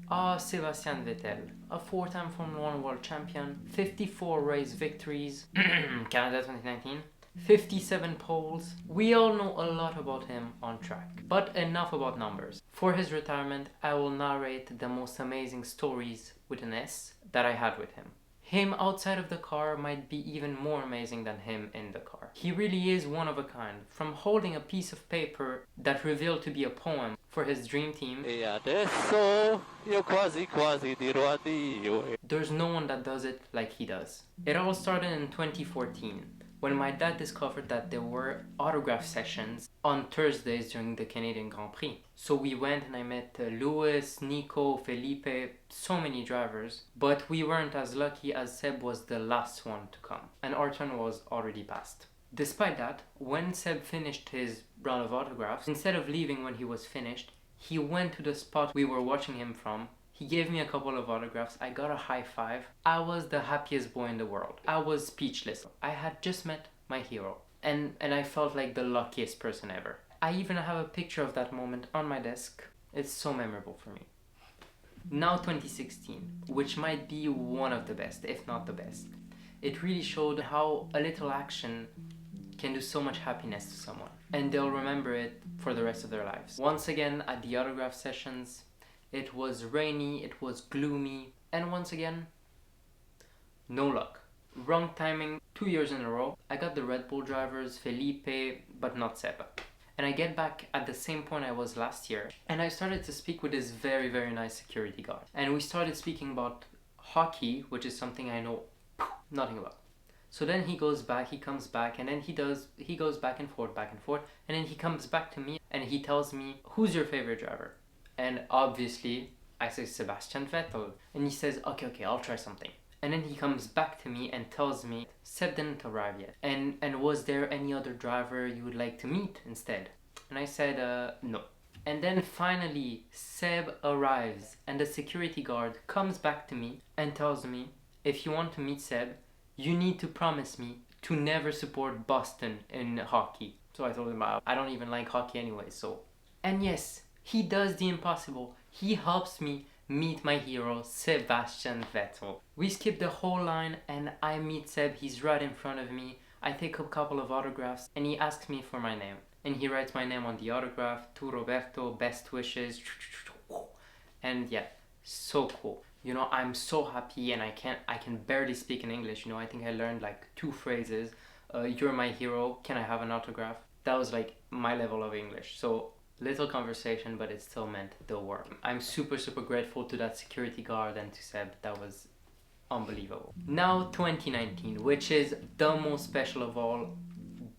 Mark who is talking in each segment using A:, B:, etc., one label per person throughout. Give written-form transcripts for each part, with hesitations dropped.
A: Sebastian Vettel, a 4-time Formula 1 world champion, 54 race victories, Canada 2019, 57 poles. We all know a lot about him on track, but enough about numbers. For his retirement, I will narrate the most amazing stories with an S that I had with him. Him outside of the car might be even more amazing than him in the car. He really is one of a kind. From holding a piece of paper that revealed to be a poem for his dream team,
B: E adesso io quasi dirò addio.
A: There's no one that does it like he does. It all started in 2014 when my dad discovered that there were autograph sessions on Thursdays during the Canadian Grand Prix. So we went and I met Lewis, Nico, Felipe, so many drivers, but we weren't as lucky as Seb was the last one to come and our turn was already passed. Despite that, when Seb finished his round of autographs, instead of leaving when he was finished, he went to the spot we were watching him from. He gave me a couple of autographs. I got a high five. I was the happiest boy in the world. I was speechless. I had just met my hero. And I felt like the luckiest person ever. I even have a picture of that moment on my desk. It's so memorable for me. Now 2016, which might be one of the best, if not the best. It really showed how a little action can do so much happiness to someone. And they'll remember it for the rest of their lives. Once again, at the autograph sessions, it was rainy, it was gloomy, and once again, no luck. Wrong timing, 2 years in a row. I got the Red Bull drivers, Felipe, but not Seba. And I get back at the same point I was last year, and I started to speak with this very, very nice security guard. And we started speaking about hockey, which is something I know nothing about. So then he goes back, he comes back, and then he goes back and forth, and then he comes back to me and he tells me, who's your favorite driver? And obviously, I say Sebastian Vettel. And he says, okay, I'll try something. And then he comes back to me and tells me, Seb didn't arrive yet. And was there any other driver you would like to meet instead? And I said, no. And then finally, Seb arrives and the security guard comes back to me and tells me, if you want to meet Seb, you need to promise me to never support Boston in hockey. So I told him, I don't even like hockey anyway, so. And yes, he does the impossible. He helps me meet my hero, Sebastian Vettel. We skip the whole line and I meet Seb. He's right in front of me. I take a couple of autographs and he asks me for my name. And he writes my name on the autograph, to Roberto, best wishes. And yeah, so cool. You know, I'm so happy and I can barely speak in English. You know, I think I learned like 2 phrases. You're my hero, can I have an autograph? That was like my level of English. So little conversation, but it still meant the work. I'm super grateful to that security guard and to Seb. That was unbelievable. Now 2019, which is the most special of all,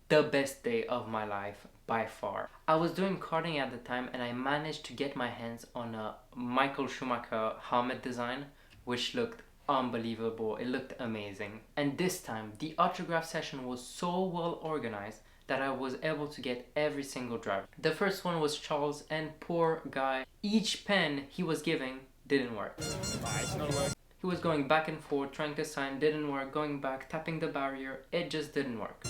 A: the best day of my life by far. I was doing karting at the time and I managed to get my hands on a Michael Schumacher helmet design, which looked unbelievable. It looked amazing. And this time, the autograph session was so well organized that I was able to get every single driver. The first one was Charles, and poor guy, each pen he was giving didn't work.
C: It's not working.
A: He was going back and forth, trying to sign, didn't work, going back, tapping the barrier, it just didn't work.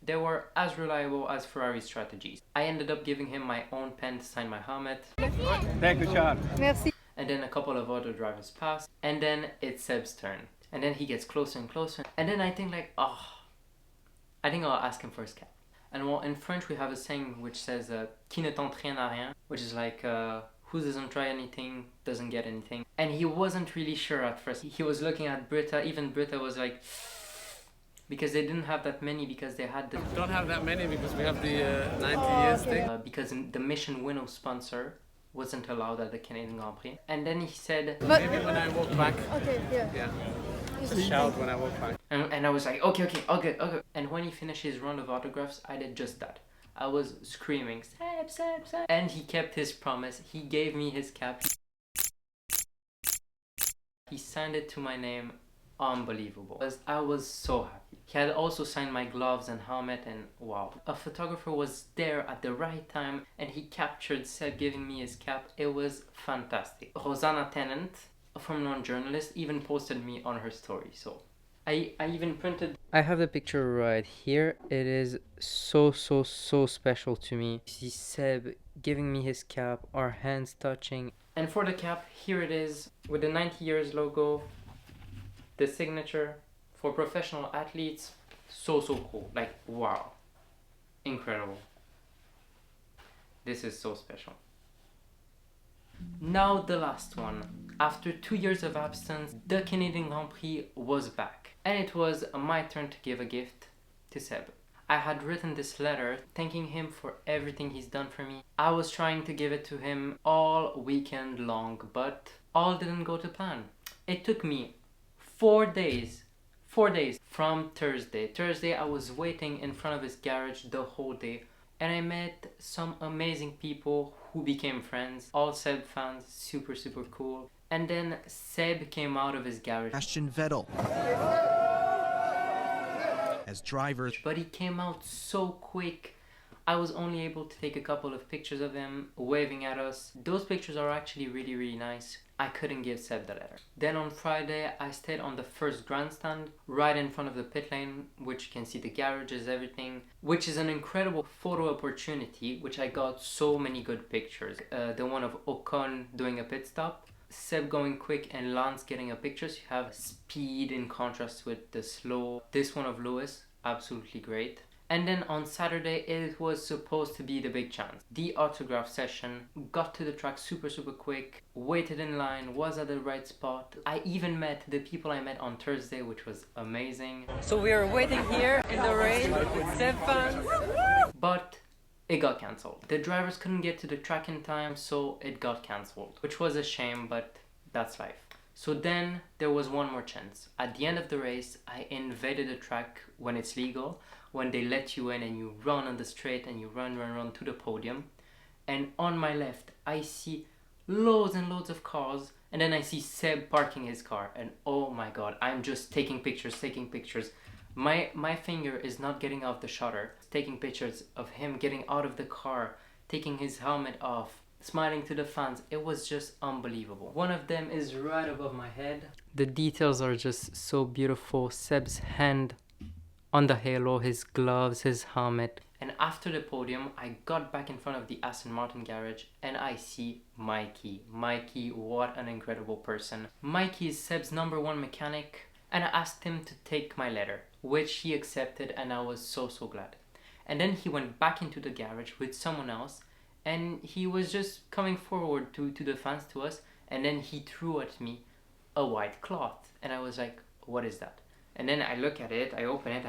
A: They were as reliable as Ferrari strategies. I ended up giving him my own pen to sign my helmet.
C: Thank you, Sean.
D: Merci.
A: And then a couple of other drivers pass, and then it's Seb's turn. And then he gets closer and closer, and then I think like, I think I'll ask him for his cap. And well, in French we have a saying which says, qui ne tente rien à rien, which is like, who doesn't try anything, doesn't get anything. And he wasn't really sure at first. He was looking at Britta, even Britta was like, because they didn't have that many, because they had the...
C: Don't have that many because we have the 90 years thing.
A: Because the Mission Winnow sponsor wasn't allowed at the Canadian Grand Prix. And then he said...
C: Maybe when I walk back.
D: Okay, yeah.
C: Yeah. Just shout when I walk back.
A: And I was like, okay. And when he finished his round of autographs, I did just that. I was screaming, Seb. And he kept his promise. He gave me his cap. He signed it to my name. Unbelievable. I was so happy. He had also signed my gloves and helmet, and wow. A photographer was there at the right time and he captured Seb giving me his cap. It was fantastic. Rosanna Tennant, a Formula 1 journalist, even posted me on her story. So I even printed... I have the picture right here. It is so special to me. See Seb giving me his cap, our hands touching. And for the cap, here it is with the 90 years logo, the signature for professional athletes. So cool. Like, wow. Incredible. This is so special. Now the last one. After 2 years of absence, the Canadian Grand Prix was back. And it was my turn to give a gift to Seb. I had written this letter thanking him for everything he's done for me. I was trying to give it to him all weekend long, but all didn't go to plan. It took me 4 days from Thursday. Thursday I was waiting in front of his garage the whole day, and I met some amazing people who became friends, all Seb fans, super cool. And then Seb came out of his garage.
D: Sebastian Vettel. As drivers.
A: But he came out so quick. I was only able to take a couple of pictures of him waving at us. Those pictures are actually really nice. I couldn't give Seb the letter. Then on Friday, I stayed on the first grandstand right in front of the pit lane, which you can see the garages, everything, which is an incredible photo opportunity, which I got so many good pictures. The one of Ocon doing a pit stop, Seb going quick, and Lance getting a picture. So you have speed in contrast with the slow. This one of Lewis, absolutely great. And then on Saturday, it was supposed to be the big chance. The autograph session, got to the track super quick, waited in line, was at the right spot. I even met the people I met on Thursday, which was amazing.
E: So we are waiting here in the rain with Seb fans.
A: But it got cancelled. The drivers couldn't get to the track in time, so it got cancelled, which was a shame, but that's life. So then there was one more chance. At the end of the race, I invaded the track when it's legal, when they let you in and you run on the straight and you run to the podium. And on my left, I see loads and loads of cars, and then I see Seb parking his car, and oh my god, I'm just taking pictures. My finger is not getting off the shutter. Taking pictures of him getting out of the car, taking his helmet off, smiling to the fans. It was just unbelievable. One of them is right above my head. The details are just so beautiful. Seb's hand on the halo, his gloves, his helmet. And after the podium, I got back in front of the Aston Martin garage and I see Mikey. Mikey, what an incredible person. Mikey is Seb's #1 mechanic, and I asked him to take my letter, which he accepted, and I was so glad. And then he went back into the garage with someone else, and he was just coming forward to the fans, to us, and then he threw at me a white cloth, and I was like, what is that? And then I look at it, I open it,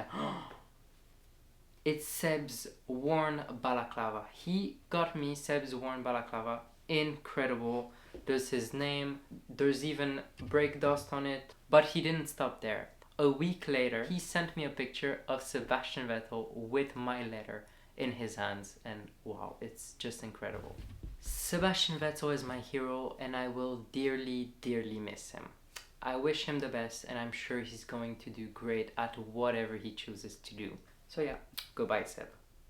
A: it's Seb's worn balaclava. He got me Seb's worn balaclava. Incredible. There's his name, there's even brake dust on it, but he didn't stop there. A week later, he sent me a picture of Sebastian Vettel with my letter in his hands, and wow, it's just incredible. Sebastian Vettel is my hero, and I will dearly miss him. I wish him the best, and I'm sure he's going to do great at whatever he chooses to do. So yeah, goodbye Seb.